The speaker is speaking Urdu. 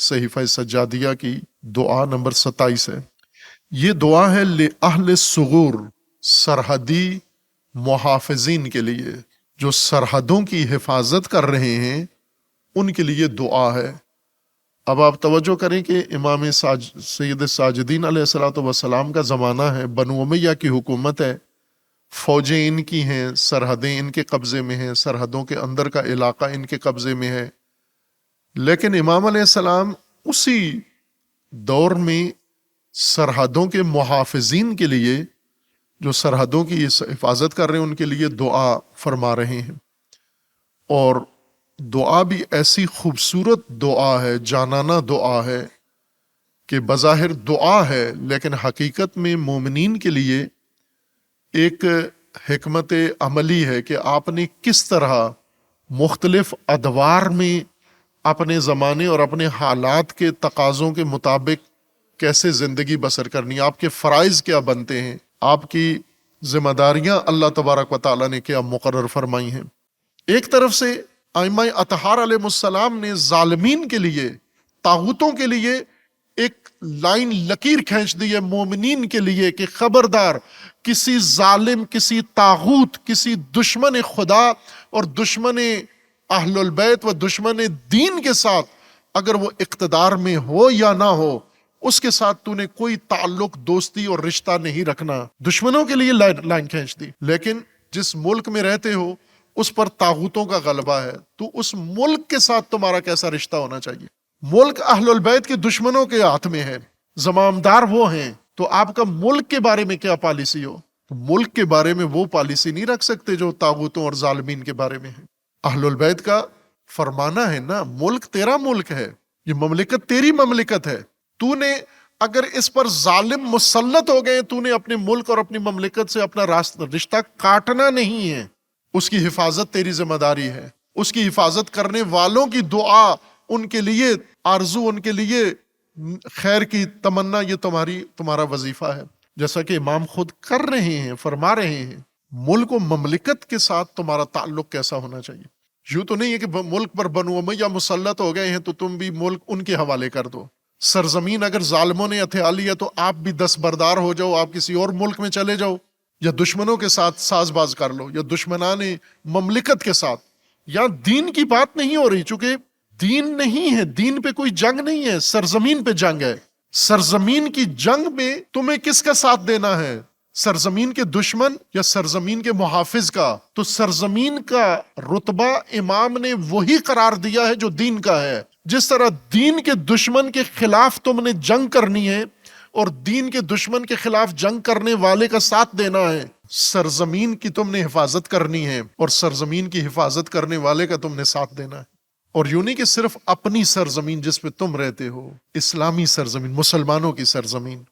صحیفہ سجادیہ کی دعا نمبر 27 ہے۔ یہ دعا ہے لأہل الثغور، سرحدی محافظین کے لیے، جو سرحدوں کی حفاظت کر رہے ہیں ان کے لیے دعا ہے۔ اب آپ توجہ کریں کہ امام سید ساجدین علیہ الصلوۃ والسلام کا زمانہ ہے، بنو امیہ کی حکومت ہے، فوجیں ان کی ہیں، سرحدیں ان کے قبضے میں ہیں، سرحدوں کے اندر کا علاقہ ان کے قبضے میں ہے، لیکن امام علیہ السلام اسی دور میں سرحدوں کے محافظین کے لیے، جو سرحدوں کی حفاظت کر رہے ہیں، ان کے لیے دعا فرما رہے ہیں۔ اور دعا بھی ایسی خوبصورت دعا ہے، جانانہ دعا ہے کہ بظاہر دعا ہے لیکن حقیقت میں مومنین کے لیے ایک حکمت عملی ہے کہ آپ نے کس طرح مختلف ادوار میں اپنے زمانے اور اپنے حالات کے تقاضوں کے مطابق کیسے زندگی بسر کرنی، آپ کے فرائض کیا بنتے ہیں، آپ کی ذمہ داریاں اللہ تبارک و تعالیٰ نے کیا مقرر فرمائی ہیں۔ ایک طرف سے ائمہ اطہار علیہ السلام نے ظالمین کے لیے، طاغوتوں کے لیے ایک لائن لکیر کھینچ دی ہے مومنین کے لیے کہ خبردار، کسی ظالم، کسی طاغوت، کسی دشمن خدا اور دشمن اہل البیت و دشمن دین کے ساتھ اگر وہ اقتدار میں ہو یا نہ ہو، اس کے ساتھ تو نے کوئی تعلق، دوستی اور رشتہ نہیں رکھنا۔ دشمنوں کے لیے لائن کھینچ دی۔ لیکن جس ملک میں رہتے ہو اس پر طاغوتوں کا غلبہ ہے، تو اس ملک کے ساتھ تمہارا کیسا رشتہ ہونا چاہیے؟ ملک اہل البیت کے دشمنوں کے ہاتھ میں ہے، زمامدار وہ ہیں، تو آپ کا ملک کے بارے میں کیا پالیسی ہو؟ ملک کے بارے میں وہ پالیسی نہیں رکھ سکتے جو طاغوتوں اور ظالمین کے بارے میں ہے۔ اہل البیت کا فرمانا ہے نا، ملک تیرا ملک ہے، یہ مملکت تیری مملکت ہے، تو نے اگر اس پر ظالم مسلط ہو گئے، تو نے اپنے ملک اور اپنی مملکت سے اپنا رشتہ کاٹنا نہیں ہے۔ اس کی حفاظت تیری ذمہ داری ہے، اس کی حفاظت کرنے والوں کی دعا، ان کے لیے آرزو، ان کے لیے خیر کی تمنا، یہ تمہارا وظیفہ ہے، جیسا کہ امام خود کر رہے ہیں، فرما رہے ہیں۔ ملک و مملکت کے ساتھ تمہارا تعلق کیسا ہونا چاہیے؟ یوں تو نہیں ہے کہ ملک پر بنو امیہ مسلط ہو گئے ہیں تو تم بھی ملک ان کے حوالے کر دو۔ سرزمین اگر ظالموں نے ہتھیا لی ہے تو آپ بھی دستبردار ہو جاؤ، آپ کسی اور ملک میں چلے جاؤ، یا دشمنوں کے ساتھ ساز باز کر لو، یا دشمنان مملکت کے ساتھ۔ یا دین کی بات نہیں ہو رہی، چونکہ دین نہیں ہے، دین پہ کوئی جنگ نہیں ہے، سرزمین پہ جنگ ہے۔ سرزمین کی جنگ میں تمہیں کس کا ساتھ دینا ہے؟ سرزمین کے دشمن یا سرزمین کے محافظ کا؟ تو سرزمین کا رتبہ امام نے وہی قرار دیا ہے جو دین کا ہے۔ جس طرح دین کے دشمن کے خلاف تم نے جنگ کرنی ہے اور دین کے دشمن کے خلاف جنگ کرنے والے کا ساتھ دینا ہے، سرزمین کی تم نے حفاظت کرنی ہے اور سرزمین کی حفاظت کرنے والے کا تم نے ساتھ دینا ہے۔ اور یوں نہیں کہ صرف اپنی سرزمین جس پہ تم رہتے ہو، اسلامی سرزمین، مسلمانوں کی سرزمین۔